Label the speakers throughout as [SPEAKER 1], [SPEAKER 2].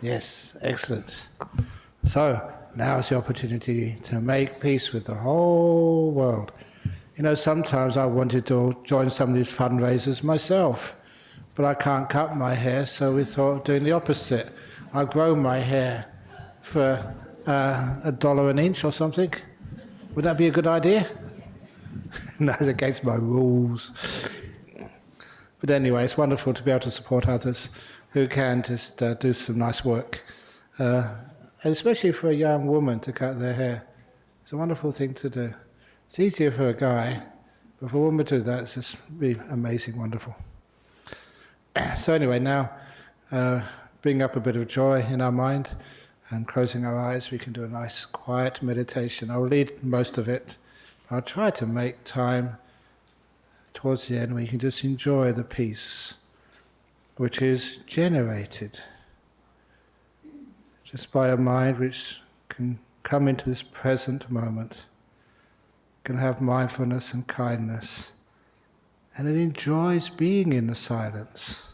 [SPEAKER 1] Yes, excellent. So, now is the opportunity to make peace with the whole world. You know, sometimes I wanted to join some of these fundraisers myself, but I can't cut my hair, so we thought of doing the opposite. I grow my hair for $1 an inch or something. Would that be a good idea? No, it's against my rules. But anyway, it's wonderful to be able to support others who can just do some nice work. And especially for a young woman to cut their hair. It's a wonderful thing to do. It's easier for a guy, but for a woman to do that, it's just really amazing, wonderful. So anyway, now bring up a bit of joy in our mind and closing our eyes, we can do a nice quiet meditation. I'll lead most of it. I'll try to make time towards the end where you can just enjoy the peace which is generated just by a mind which can come into this present moment, can have mindfulness and kindness, and it enjoys being in the silence,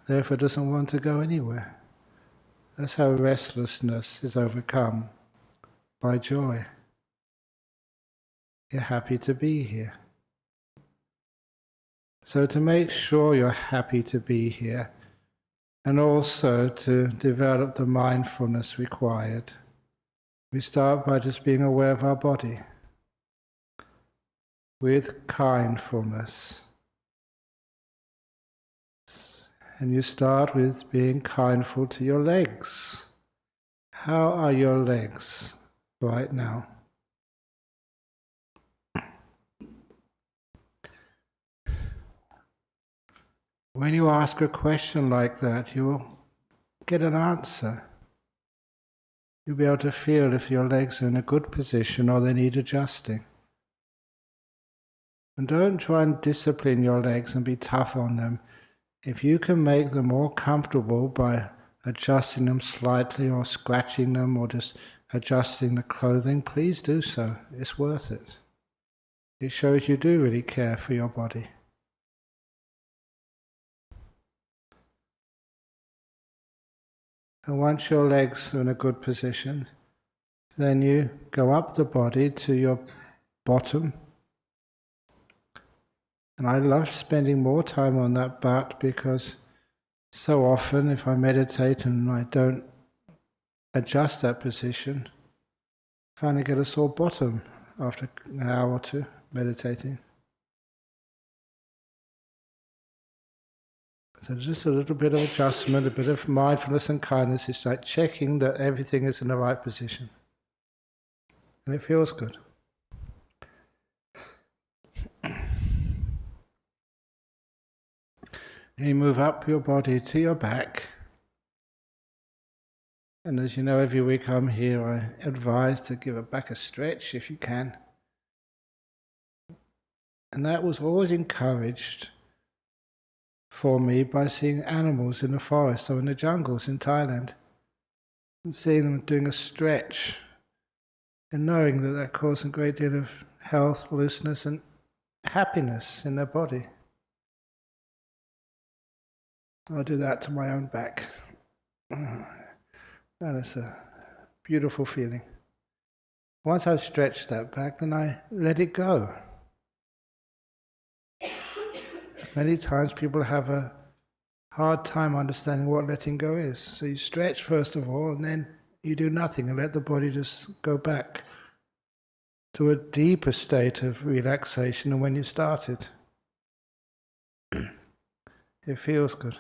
[SPEAKER 1] therefore doesn't want to go anywhere. That's how restlessness is overcome, by joy. You're happy to be here. So to make sure you're happy to be here, and also to develop the mindfulness required, we start by just being aware of our body with kindfulness. And you start with being kindful to your legs. How are your legs right now? When you ask a question like that, you will get an answer. You'll be able to feel if your legs are in a good position or they need adjusting. And don't try and discipline your legs and be tough on them. If you can make them more comfortable by adjusting them slightly or scratching them or just adjusting the clothing, please do so. It's worth it. It shows you do really care for your body. And once your legs are in a good position, then you go up the body to your bottom. And I love spending more time on that butt because so often if I meditate and I don't adjust that position, I finally get a sore bottom after an hour or two meditating. So just a little bit of adjustment, a bit of mindfulness and kindness. It's like checking that everything is in the right position. And it feels good. You move up your body to your back. And as you know, every week I'm here, I advise to give a back a stretch if you can. And that was always encouraged for me by seeing animals in the forest or in the jungles in Thailand. And seeing them doing a stretch and knowing that that caused a great deal of health, looseness and happiness in their body. I'll do that to my own back. And it's a beautiful feeling. Once I've stretched that back, then I let it go. Many times people have a hard time understanding what letting go is. So you stretch first of all, and then you do nothing and let the body just go back to a deeper state of relaxation than when you started. It feels good.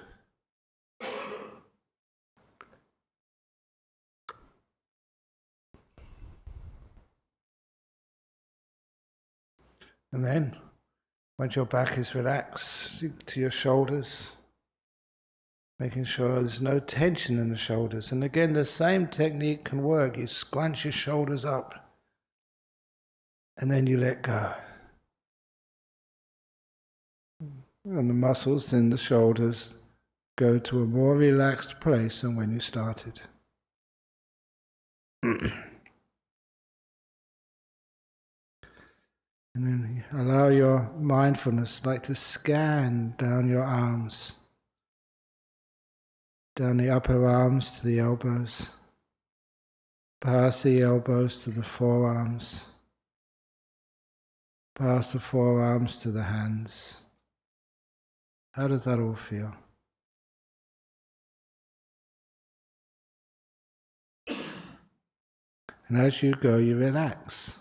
[SPEAKER 1] And then, once your back is relaxed, to your shoulders, making sure there's no tension in the shoulders. And again, the same technique can work. You scrunch your shoulders up, and then you let go. And the muscles in the shoulders go to a more relaxed place than when you started. And then allow your mindfulness like to scan down your arms. down the upper arms to the elbows, past the elbows to the forearms, past the forearms to the hands. How does that all feel? And as you go, you relax.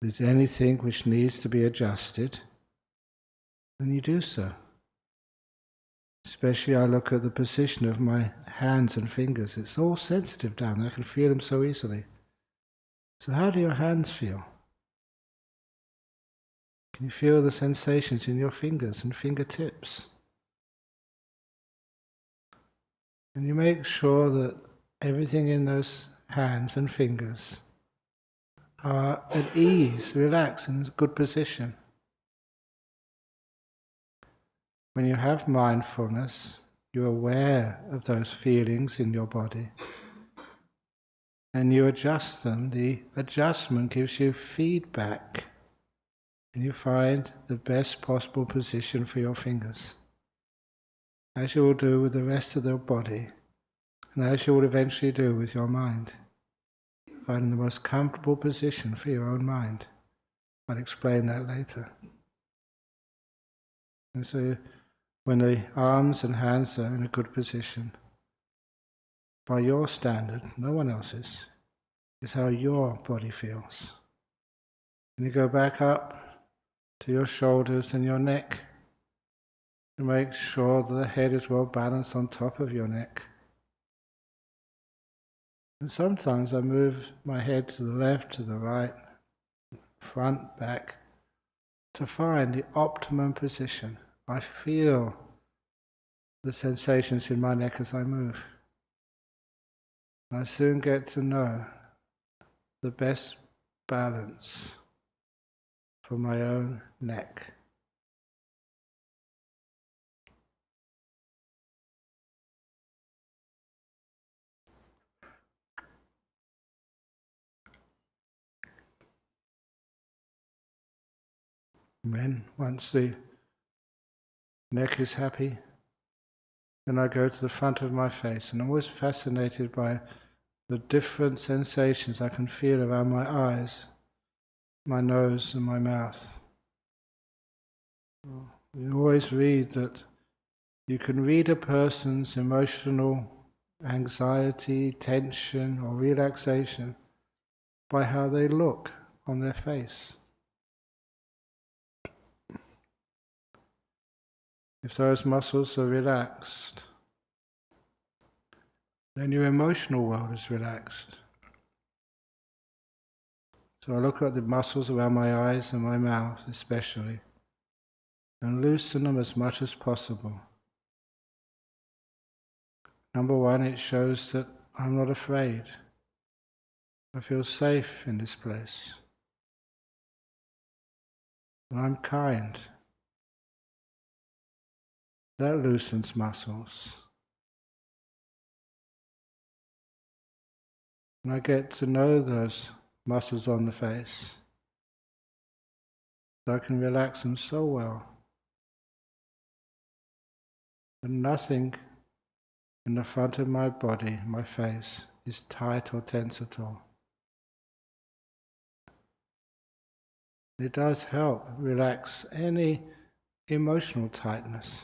[SPEAKER 1] If there's anything which needs to be adjusted, then you do so. Especially I look at the position of my hands and fingers. It's all sensitive down there. I can feel them so easily. So how do your hands feel? Can you feel the sensations in your fingers and fingertips? And you make sure that everything in those hands and fingers are at ease, relaxed, in a good position. When you have mindfulness, you're aware of those feelings in your body and you adjust them. The adjustment gives you feedback and you find the best possible position for your fingers, as you will do with the rest of the body and as you will eventually do with your mind. Finding the most comfortable position for your own mind. I'll explain that later. And so when the arms and hands are in a good position, by your standard, no one else's, is how your body feels. And you go back up to your shoulders and your neck to make sure that the head is well balanced on top of your neck. And sometimes I move my head to the left, to the right, front, back, to find the optimum position. I feel the sensations in my neck as I move. I soon get to know the best balance for my own neck. And then once the neck is happy, then I go to the front of my face, and I'm always fascinated by the different sensations I can feel around my eyes, my nose and my mouth. You always read that you can read a person's emotional anxiety, tension or relaxation by how they look on their face. If those muscles are relaxed, then your emotional world is relaxed. So I look at the muscles around my eyes and my mouth especially, and loosen them as much as possible. Number one, it shows that I'm not afraid. I feel safe in this place. And I'm kind. That loosens muscles. And I get to know those muscles on the face. So I can relax them so well. And nothing in the front of my body, my face, is tight or tense at all. It does help relax any emotional tightness.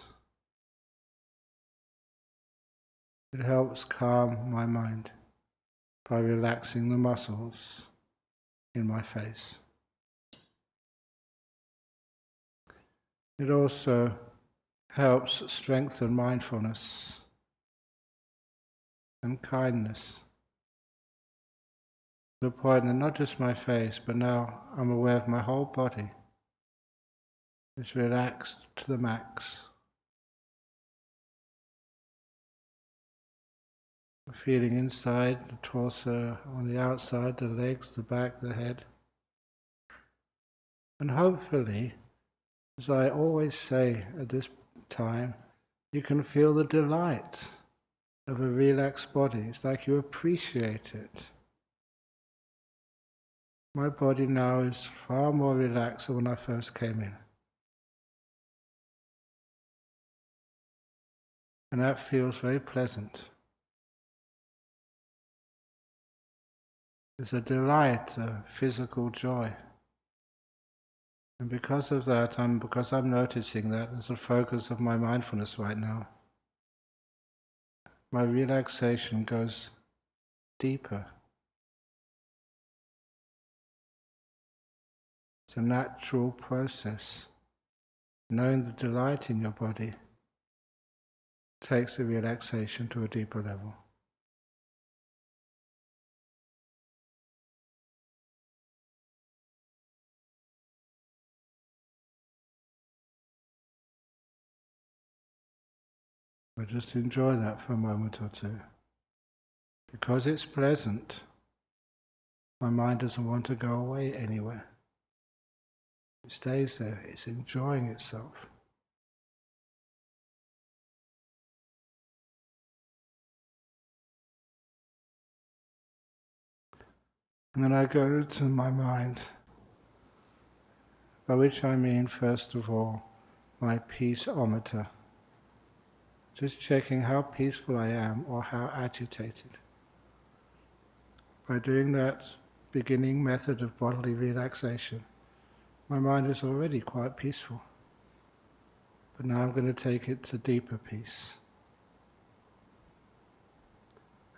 [SPEAKER 1] It helps calm my mind by relaxing the muscles in my face. It also helps strengthen mindfulness and kindness, to the point that not just my face, but now I'm aware of my whole body is relaxed to the max. Feeling inside the torso, on the outside, the legs, the back, the head. And hopefully, as I always say at this time, you can feel the delight of a relaxed body. It's like you appreciate it. My body now is far more relaxed than when I first came in. And that feels very pleasant. There's a delight, a physical joy. And because of that, because I'm noticing that as the focus of my mindfulness right now, my relaxation goes deeper. It's a natural process. Knowing the delight in your body takes the relaxation to a deeper level. But just enjoy that for a moment or two. Because it's pleasant, my mind doesn't want to go away anywhere. It stays there, it's enjoying itself. And then I go to my mind, by which I mean, first of all, my peaceometer. Just checking how peaceful I am or how agitated. By doing that beginning method of bodily relaxation, my mind is already quite peaceful. But now I'm going to take it to deeper peace.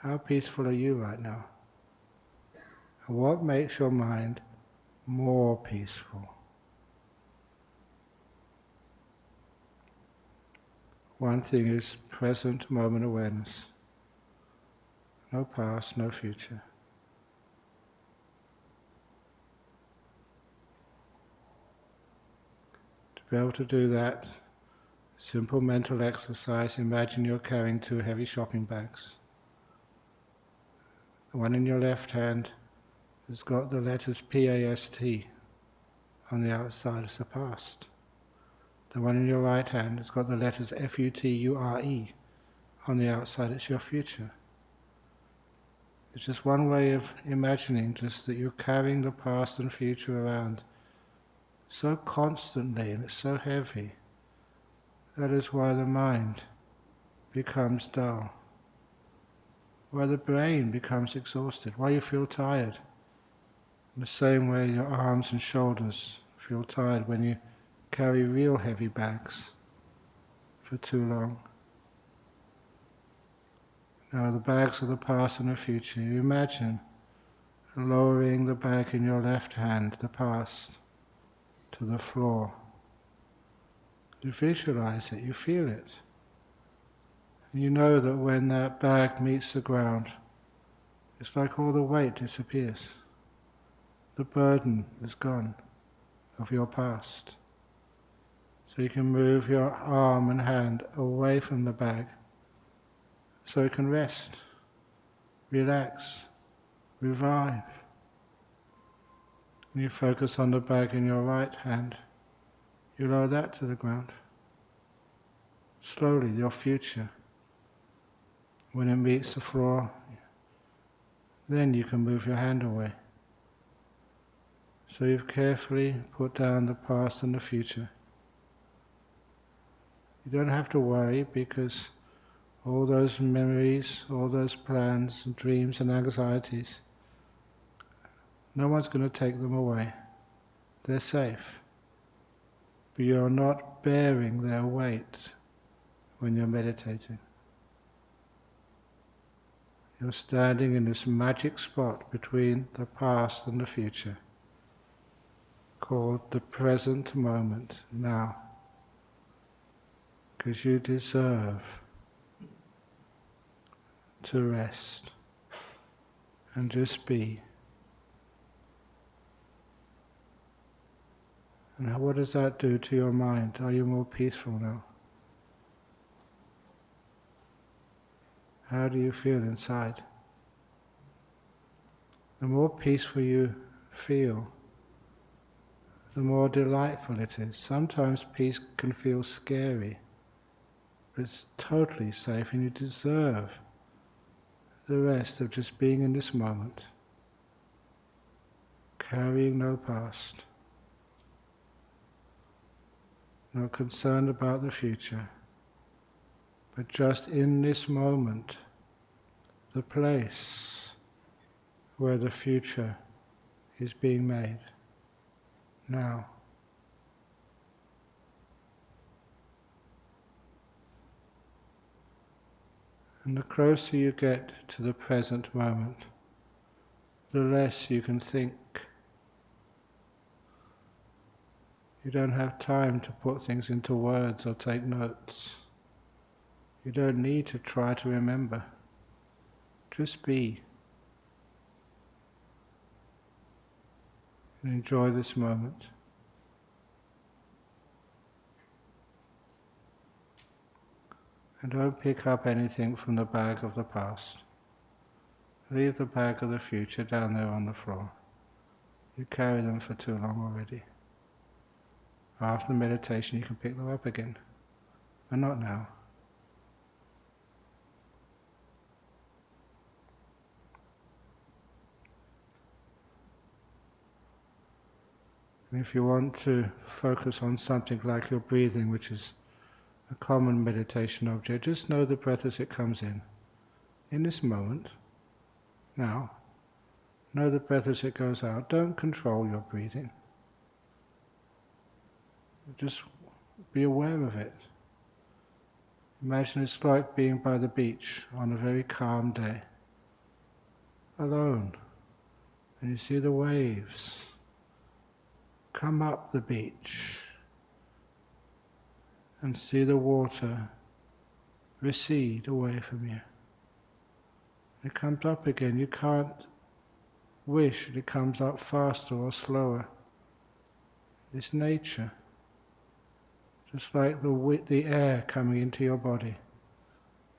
[SPEAKER 1] How peaceful are you right now? And what makes your mind more peaceful? One thing is present moment awareness. No past, no future. To be able to do that, simple mental exercise, imagine you're carrying 2 heavy shopping bags. The one in your left hand has got the letters P-A-S-T on the outside, it's the past. The one in your right hand has got the letters F-U-T-U-R-E on the outside, it's your future. It's just one way of imagining just that you're carrying the past and future around so constantly, and it's so heavy. That is why the mind becomes dull, why the brain becomes exhausted, why you feel tired. In the same way your arms and shoulders feel tired when you carry real heavy bags for too long. Now the bags of the past and the future, you imagine lowering the bag in your left hand, the past, to the floor. You visualize it, you feel it. And you know that when that bag meets the ground, it's like all the weight disappears. The burden is gone of your past. So you can move your arm and hand away from the bag so you can rest, relax, revive. And you focus on the bag in your right hand. You lower that to the ground. Slowly, your future. When it meets the floor, then you can move your hand away. So you've carefully put down the past and the future. You don't have to worry because all those memories, all those plans and dreams and anxieties, no one's going to take them away. They're safe. But you're not bearing their weight when you're meditating. You're standing in this magic spot between the past and the future, called the present moment, now. Because you deserve to rest and just be. And what does that do to your mind? Are you more peaceful now? How do you feel inside? The more peaceful you feel, the more delightful it is. Sometimes peace can feel scary, but it's totally safe and you deserve the rest of just being in this moment, carrying no past, not concerned about the future, but just in this moment, the place where the future is being made, now. And the closer you get to the present moment, the less you can think. You don't have time to put things into words or take notes. You don't need to try to remember. Just be. And enjoy this moment. And don't pick up anything from the bag of the past. Leave the bag of the future down there on the floor. You carry them for too long already. After the meditation you can pick them up again, but not now. And if you want to focus on something like your breathing, which is a common meditation object, just know the breath as it comes in this moment, now. Know the breath as it goes out. Don't control your breathing. Just be aware of it. Imagine it's like being by the beach on a very calm day, alone, and you see the waves come up the beach and see the water recede away from you. It comes up again. You can't wish that it comes up faster or slower. It's nature. Just like the air coming into your body,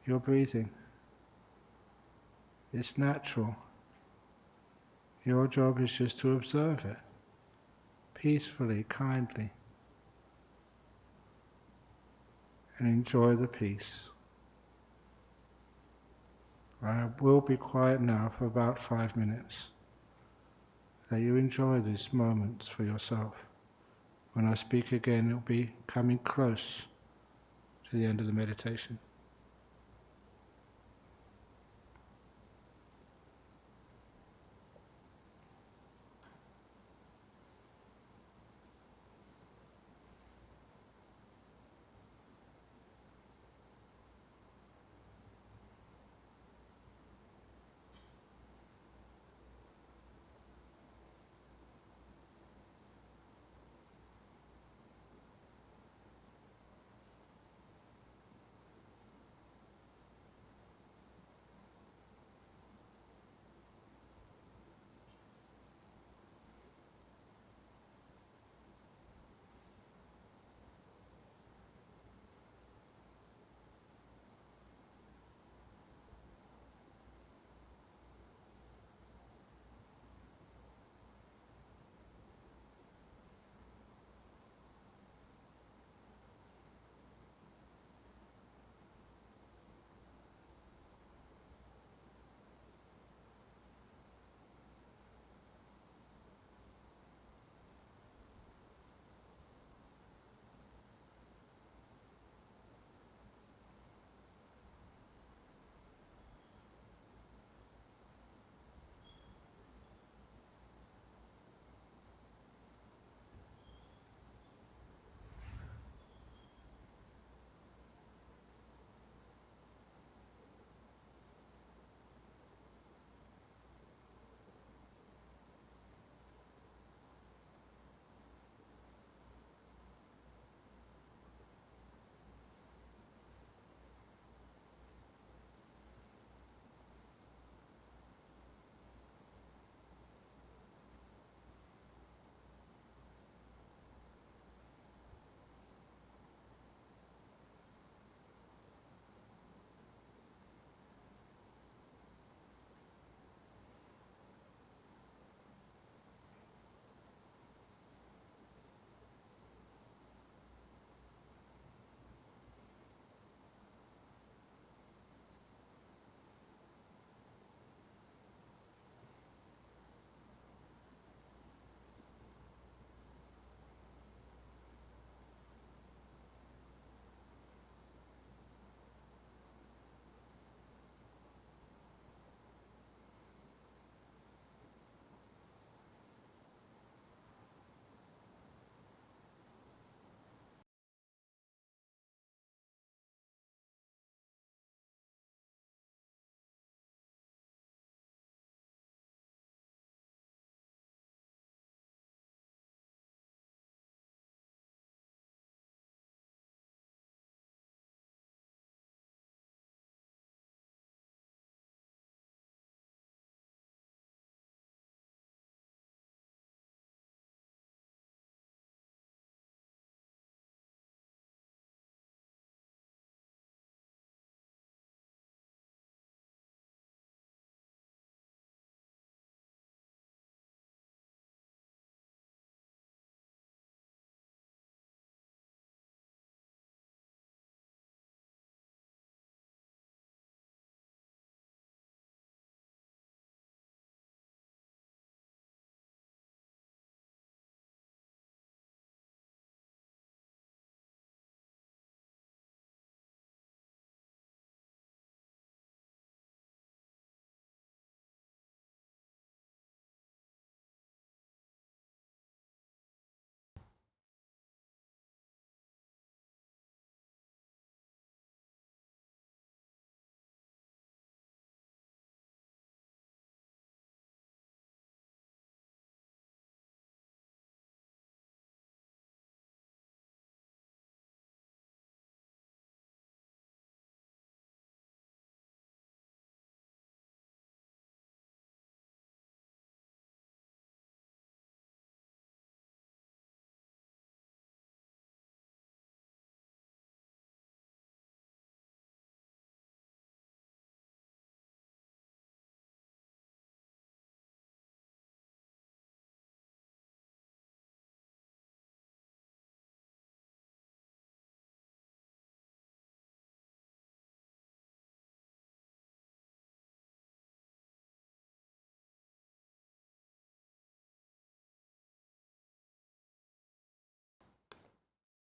[SPEAKER 1] your breathing. It's natural. Your job is just to observe it, peacefully, kindly, and enjoy the peace. I will be quiet now for about 5 minutes. Let you enjoy these moments for yourself. When I speak again, it'll be coming close to the end of the meditation.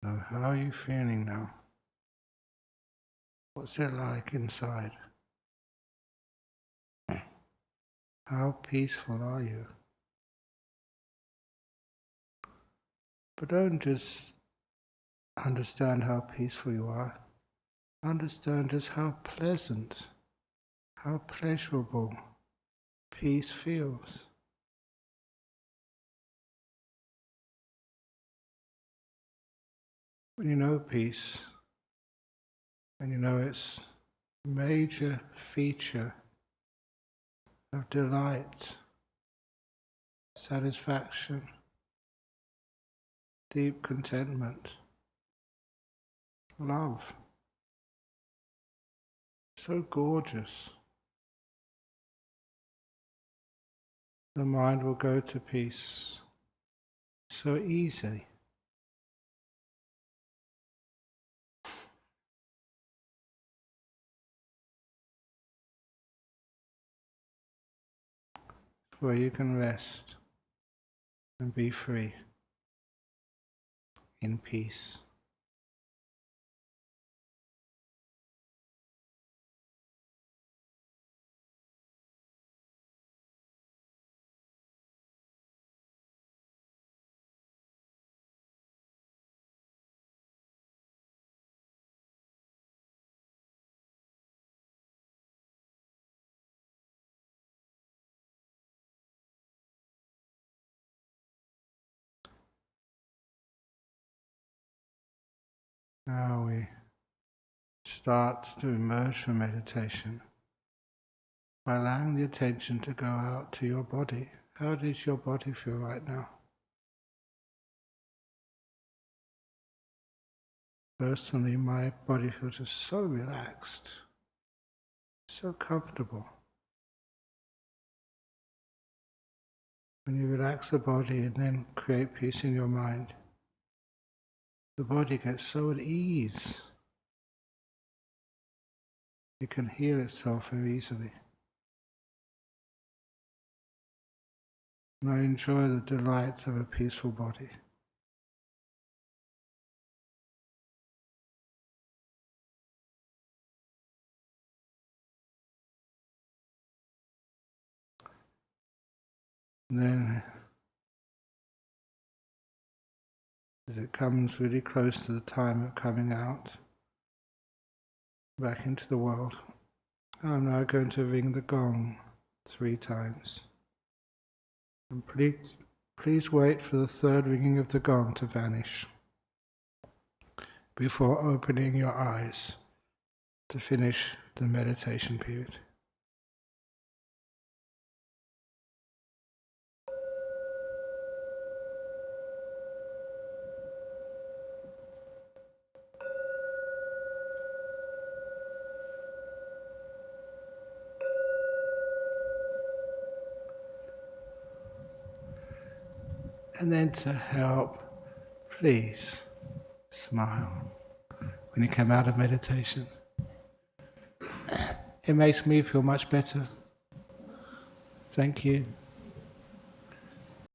[SPEAKER 1] So how are you feeling now? What's it like inside? How peaceful are you? But don't just understand how peaceful you are. Understand just how pleasant, how pleasurable peace feels. When you know peace, and you know its major feature of delight, satisfaction, deep contentment, love, so gorgeous, the mind will go to peace so easy. Where you can rest and be free in peace. Now we start to emerge from meditation by allowing the attention to go out to your body. How does your body feel right now? Personally, my body feels just so relaxed, so comfortable. When you relax the body and then create peace in your mind, the body gets so at ease. It can heal itself very easily. And I enjoy the delight of a peaceful body. And then, as it comes really close to the time of coming out, back into the world, I'm now going to ring the gong 3 times. And please wait for the 3rd ringing of the gong to vanish before opening your eyes to finish the meditation period. And then to help, please smile when you come out of meditation. It makes me feel much better. Thank you.